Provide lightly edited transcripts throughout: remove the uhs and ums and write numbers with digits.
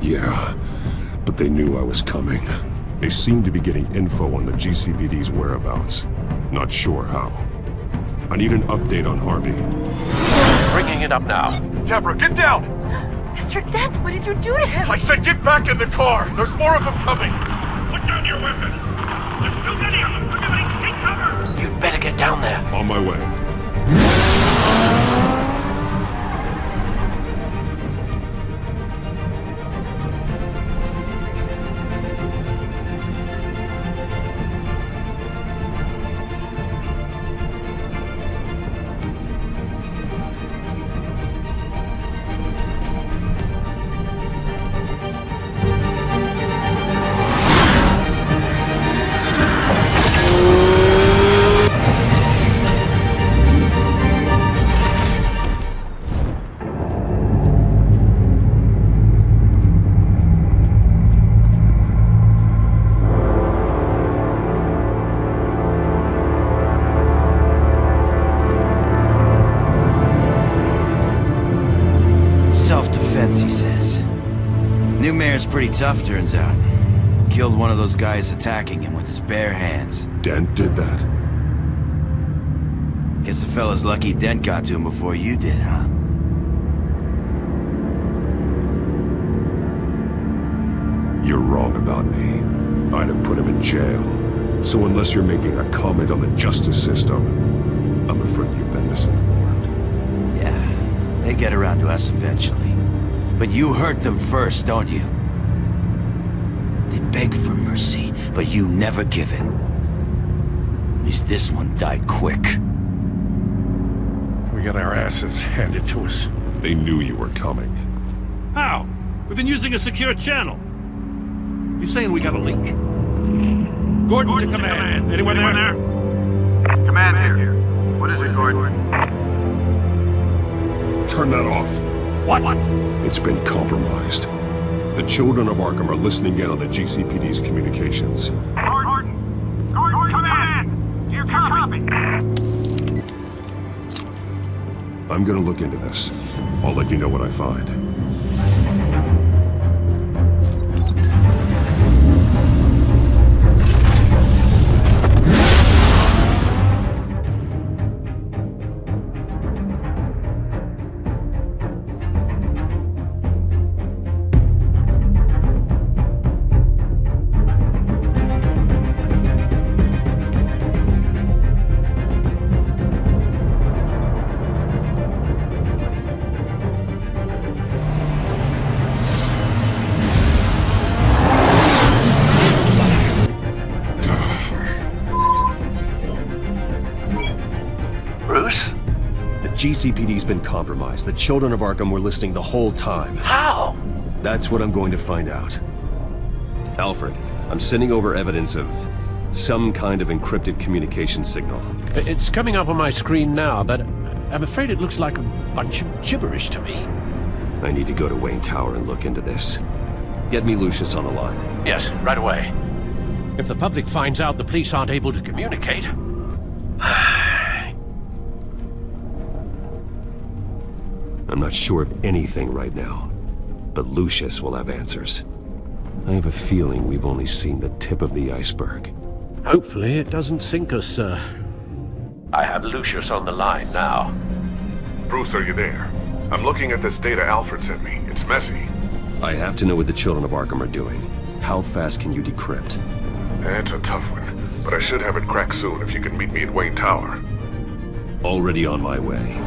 Yeah, but they knew I was coming. They seemed to be getting info on the GCPD's whereabouts. Not sure how. I need an update on Harvey. Bringing it up now. Deborah, get down! Mr. Dent, what did you do to him? I said get back in the car! There's more of them coming! Put down your weapon! There's too many of them! Everybody take cover! You'd better get down there. On my way. Self-defense, he says. New mayor's pretty tough, turns out. Killed one of those guys attacking him with his bare hands. Dent did that? Guess the fella's lucky Dent got to him before you did, huh? You're wrong about me. I'd have put him in jail. So unless you're making a comment on the justice system, I'm afraid you've been misinformed. Yeah, they get around to us eventually. But you hurt them first, don't you? They beg for mercy, but you never give it. At least this one died quick. We got our asses handed to us. They knew you were coming. How? We've been using a secure channel. You saying we got a leak? Gordon to command. Anyone there? Command here. What is it, Gordon? Turn that off. What? It's been compromised. The children of Arkham are listening in on the GCPD's communications. Gordon, command! Do you copy? I'm gonna look into this. I'll let you know what I find. GCPD's been compromised. The children of Arkham were listening the whole time. How? That's what I'm going to find out. Alfred, I'm sending over evidence of some kind of encrypted communication signal. It's coming up on my screen now, but I'm afraid it looks like a bunch of gibberish to me. I need to go to Wayne Tower and look into this. Get me Lucius on the line. Yes, right away. If the public finds out the police aren't able to communicate... I'm not sure of anything right now, but Lucius will have answers. I have a feeling we've only seen the tip of the iceberg. Hopefully it doesn't sink us, sir. I have Lucius on the line now. Bruce, are you there? I'm looking at this data Alfred sent me. It's messy. I have to know what the children of Arkham are doing. How fast can you decrypt? It's a tough one, but I should have it cracked soon if you can meet me at Wayne Tower. Already on my way.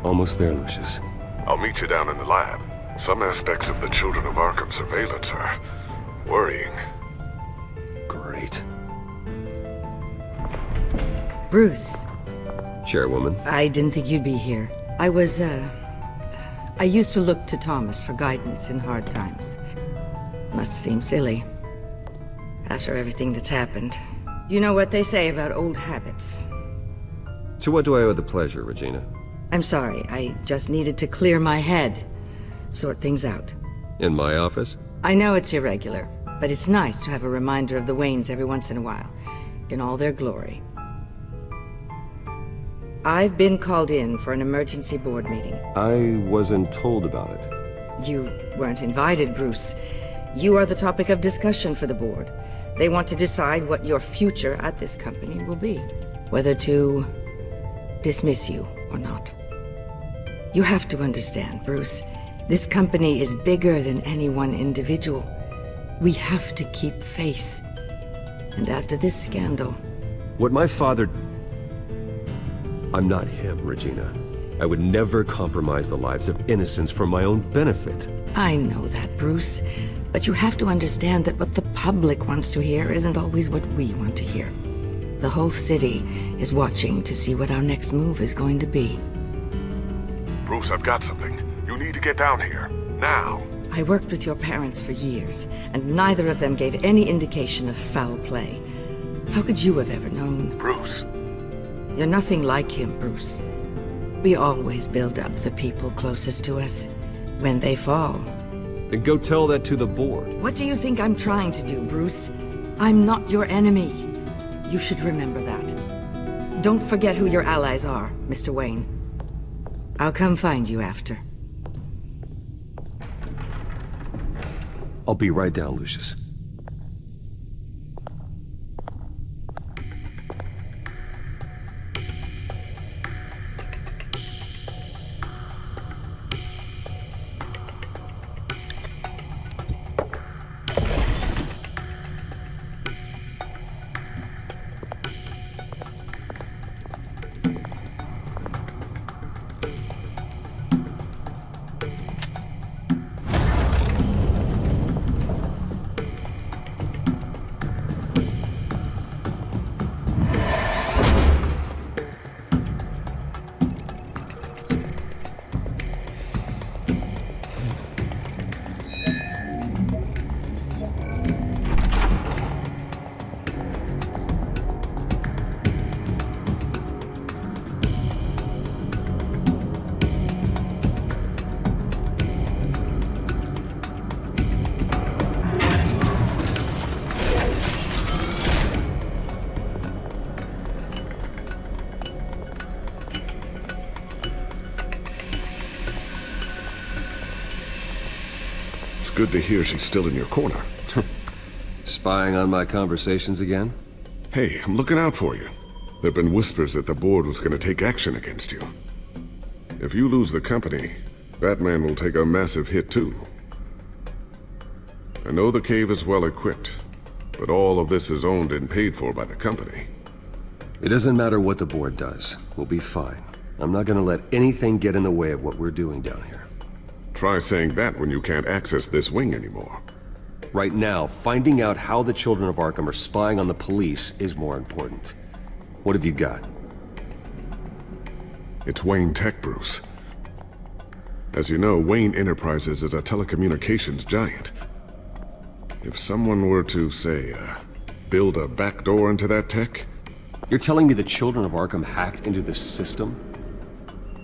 Almost there, Lucius. I'll meet you down in the lab. Some aspects of the Children of Arkham surveillance are worrying. Great. Bruce, Chairwoman. I didn't think you'd be here. I used to look to Thomas for guidance in hard times. Must seem silly. After everything that's happened. You know what they say about old habits. To what do I owe the pleasure, Regina? I'm sorry, I just needed to clear my head. Sort things out. In my office? I know it's irregular, but it's nice to have a reminder of the Waynes every once in a while, in all their glory. I've been called in for an emergency board meeting. I wasn't told about it. You weren't invited, Bruce. You are the topic of discussion for the board. They want to decide what your future at this company will be. Whether to dismiss you or not. You have to understand, Bruce. This company is bigger than any one individual. We have to keep face. And after this scandal... What my father... I'm not him, Regina. I would never compromise the lives of innocents for my own benefit. I know that, Bruce. But you have to understand that what the public wants to hear isn't always what we want to hear. The whole city is watching to see what our next move is going to be. Bruce, I've got something. You need to get down here. Now. I worked with your parents for years, and neither of them gave any indication of foul play. How could you have ever known? Bruce. You're nothing like him, Bruce. We always build up the people closest to us. When they fall... Then go tell that to the board. What do you think I'm trying to do, Bruce? I'm not your enemy. You should remember that. Don't forget who your allies are, Mr. Wayne. I'll come find you after. I'll be right down, Lucius. It's good to hear she's still in your corner. Spying on my conversations again? Hey, I'm looking out for you. There've been whispers that the board was going to take action against you. If you lose the company, Batman will take a massive hit too. I know the cave is well equipped, but all of this is owned and paid for by the company. It doesn't matter what the board does. We'll be fine. I'm not gonna let anything get in the way of what we're doing down here. Try saying that when you can't access this wing anymore. Right now, finding out how the children of Arkham are spying on the police is more important. What have you got? It's Wayne Tech, Bruce. As you know, Wayne Enterprises is a telecommunications giant. If someone were to, say, build a backdoor into that tech... You're telling me the children of Arkham hacked into this system?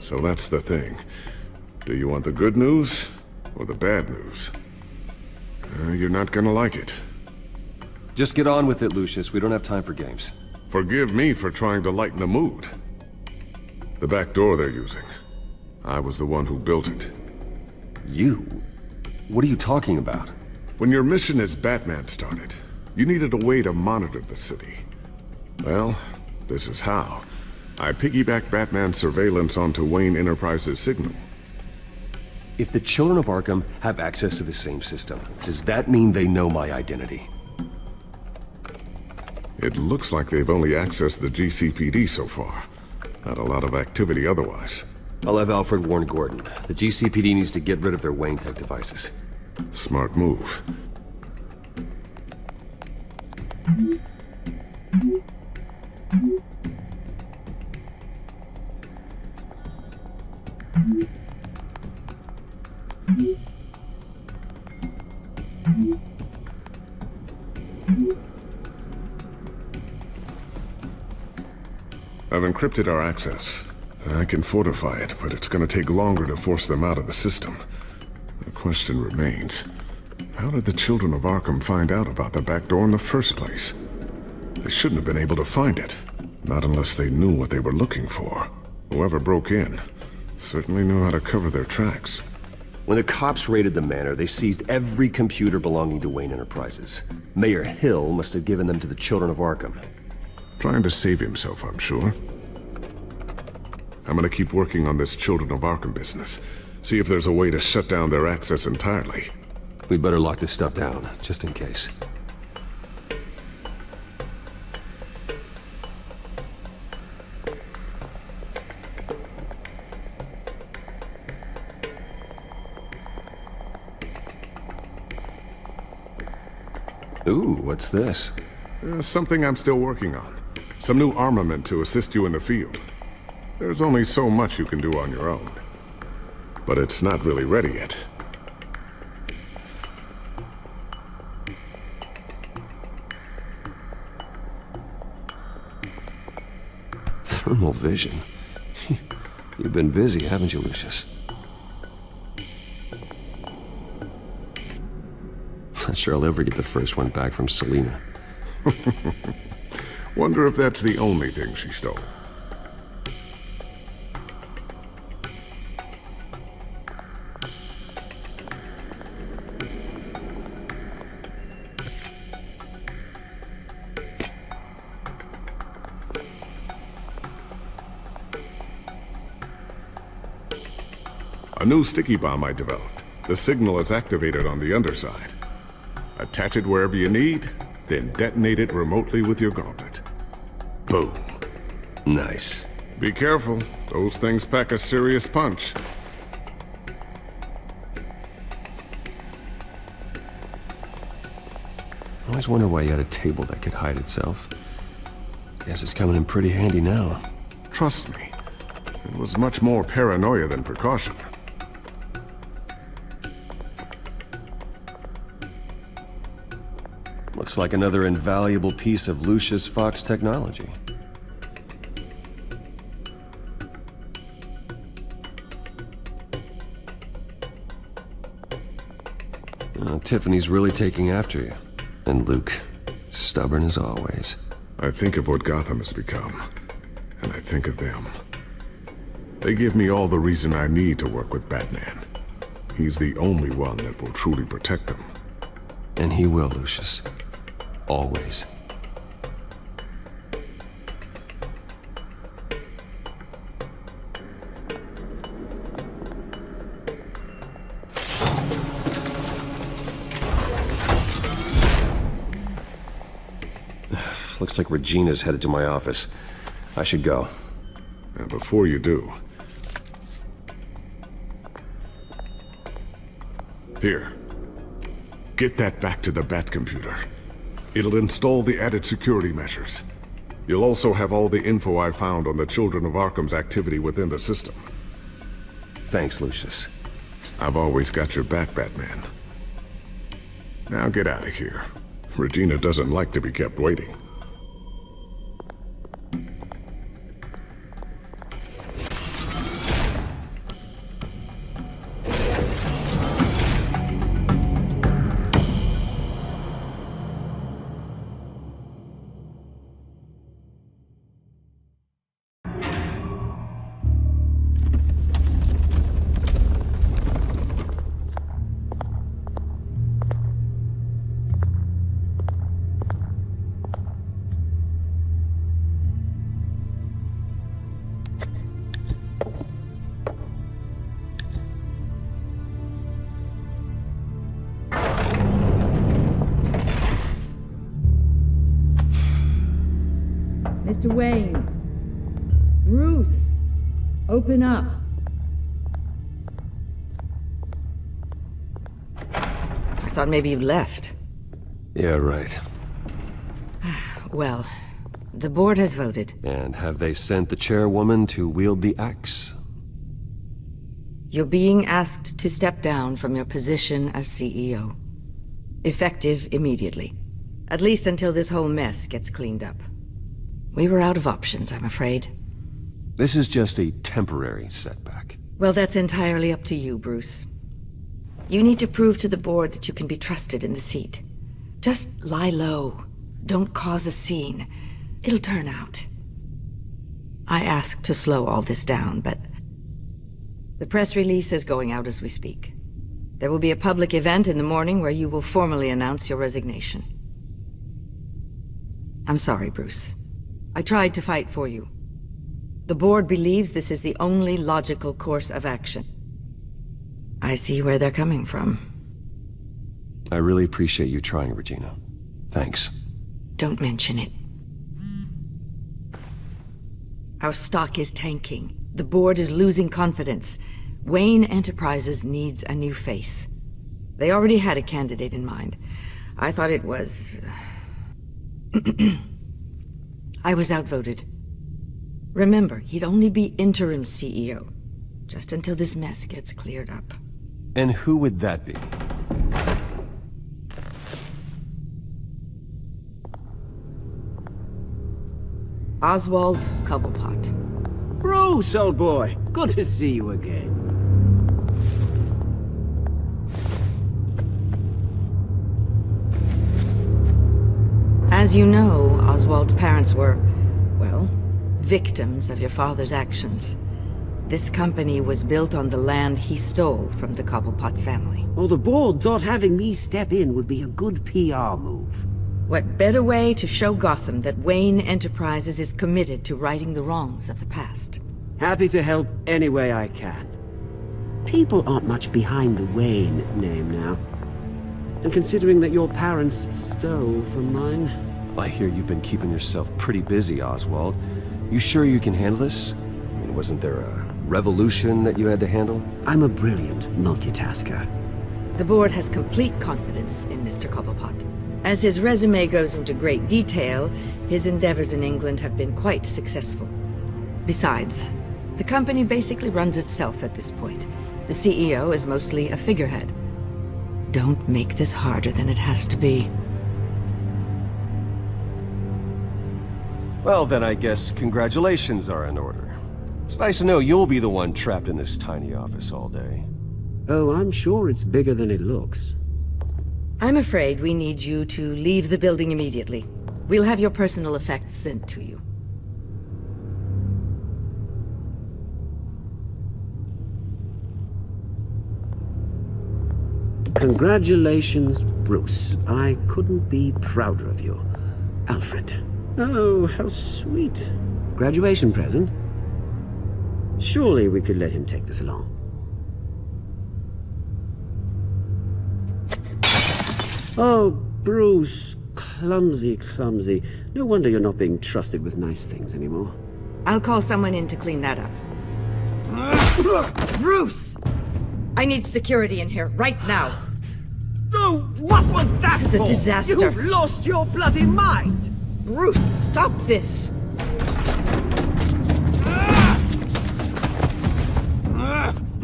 So that's the thing. Do you want the good news or the bad news? You're not gonna like it. Just get on with it, Lucius. We don't have time for games. Forgive me for trying to lighten the mood. The back door they're using. I was the one who built it. You? What are you talking about? When your mission as Batman started, you needed a way to monitor the city. Well, this is how. I piggybacked Batman's surveillance onto Wayne Enterprises' signal. If the children of Arkham have access to the same system, does that mean they know my identity? It looks like they've only accessed the GCPD so far. Not a lot of activity otherwise. I'll have Alfred warn Gordon. The GCPD needs to get rid of their Wayne Tech devices. Smart move. I've encrypted our access. I can fortify it, but it's gonna take longer to force them out of the system. The question remains, how did the children of Arkham find out about the back door in the first place? They shouldn't have been able to find it. Not unless they knew what they were looking for. Whoever broke in certainly knew how to cover their tracks. When the cops raided the manor, they seized every computer belonging to Wayne Enterprises. Mayor Hill must have given them to the children of Arkham. Trying to save himself, I'm sure. I'm gonna keep working on this Children of Arkham business. See if there's a way to shut down their access entirely. We'd better lock this stuff down, just in case. Ooh, what's this? Something I'm still working on. Some new armament to assist you in the field. There's only so much you can do on your own. But it's not really ready yet. Thermal vision. You've been busy, haven't you, Lucius? Not sure I'll ever get the first one back from Selina. Wonder if that's the only thing she stole. A new sticky bomb I developed. The signal is activated on the underside. Attach it wherever you need, then detonate it remotely with your gauntlet. Boom. Nice. Be careful. Those things pack a serious punch. I always wonder why you had a table that could hide itself. Guess it's coming in pretty handy now. Trust me, it was much more paranoia than precaution. Looks like another invaluable piece of Lucius Fox technology. Tiffany's really taking after you. And Luke, stubborn as always. I think of what Gotham has become, and I think of them. They give me all the reason I need to work with Batman. He's the only one that will truly protect them. And he will, Lucius. Always. Looks like Regina's headed to my office. I should go. And before you do... Here. Get that back to the Bat computer. It'll install the added security measures. You'll also have all the info I found on the Children of Arkham's activity within the system. Thanks, Lucius. I've always got your back, Batman. Now get out of here. Regina doesn't like to be kept waiting. Mr. Wayne. Bruce. Open up. I thought maybe you left. Yeah, right. Well, the board has voted. And have they sent the chairwoman to wield the axe? You're being asked to step down from your position as CEO. Effective immediately. At least until this whole mess gets cleaned up. We were out of options, I'm afraid. This is just a temporary setback. Well, that's entirely up to you, Bruce. You need to prove to the board that you can be trusted in the seat. Just lie low. Don't cause a scene. It'll turn out. I asked to slow all this down, but the press release is going out as we speak. There will be a public event in the morning where you will formally announce your resignation. I'm sorry, Bruce. I tried to fight for you. The board believes this is the only logical course of action. I see where they're coming from. I really appreciate you trying, Regina. Thanks. Don't mention it. Our stock is tanking. The board is losing confidence. Wayne Enterprises needs a new face. They already had a candidate in mind. I thought it was... I was outvoted. Remember, he'd only be interim CEO, just until this mess gets cleared up. And who would that be? Oswald Cobblepot. Bruce, old boy. Good to see you again. As you know, Oswald's parents were, well, victims of your father's actions. This company was built on the land he stole from the Cobblepot family. Well, the board thought having me step in would be a good PR move. What better way to show Gotham that Wayne Enterprises is committed to righting the wrongs of the past? Happy to help any way I can. People aren't much behind the Wayne name now. And considering that your parents stole from mine... I hear you've been keeping yourself pretty busy, Oswald. You sure you can handle this? I mean, wasn't there a revolution that you had to handle? I'm a brilliant multitasker. The board has complete confidence in Mr. Cobblepot. As his resume goes into great detail, his endeavors in England have been quite successful. Besides, the company basically runs itself at this point. The CEO is mostly a figurehead. Don't make this harder than it has to be. Well, then I guess congratulations are in order. It's nice to know you'll be the one trapped in this tiny office all day. Oh, I'm sure it's bigger than it looks. I'm afraid we need you to leave the building immediately. We'll have your personal effects sent to you. Congratulations, Bruce. I couldn't be prouder of you. Alfred. Oh, how sweet. Graduation present? Surely we could let him take this along. Oh, Bruce. Clumsy, clumsy. No wonder you're not being trusted with nice things anymore. I'll call someone in to clean that up. Bruce! I need security in here, right now. Oh, what was that This is a for? disaster. You've lost your bloody mind! Bruce, stop this!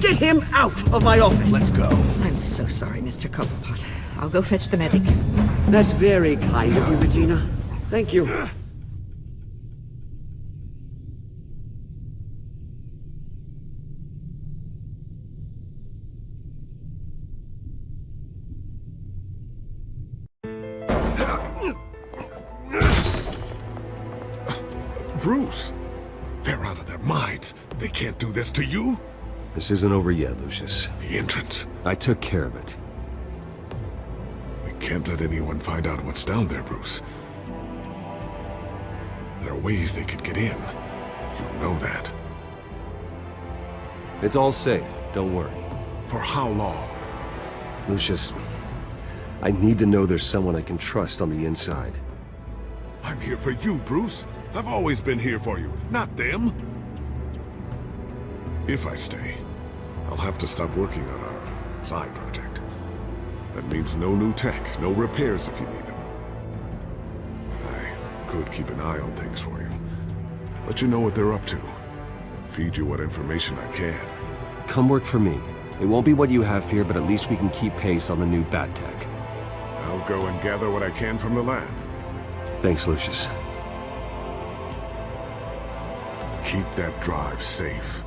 Get him out of my office! Let's go. I'm so sorry, Mr. Cobblepot. I'll go fetch the medic. That's very kind of you, Regina. Thank you. Bruce! They're out of their minds. They can't do this to you. This isn't over yet, Lucius. The entrance. I took care of it. We can't let anyone find out what's down there, Bruce. There are ways they could get in. You know that. It's all safe, don't worry. For how long? Lucius, I need to know there's someone I can trust on the inside. I'm here for you, Bruce. I've always been here for you, not them. If I stay, I'll have to stop working on our side project. That means no new tech, no repairs if you need them. I could keep an eye on things for you. Let you know what they're up to. Feed you what information I can. come work for me. It won't be what you have here, but at least we can keep pace on the new bat tech. I'll go and gather what I can from the lab. Thanks, Lucius. Keep that drive safe.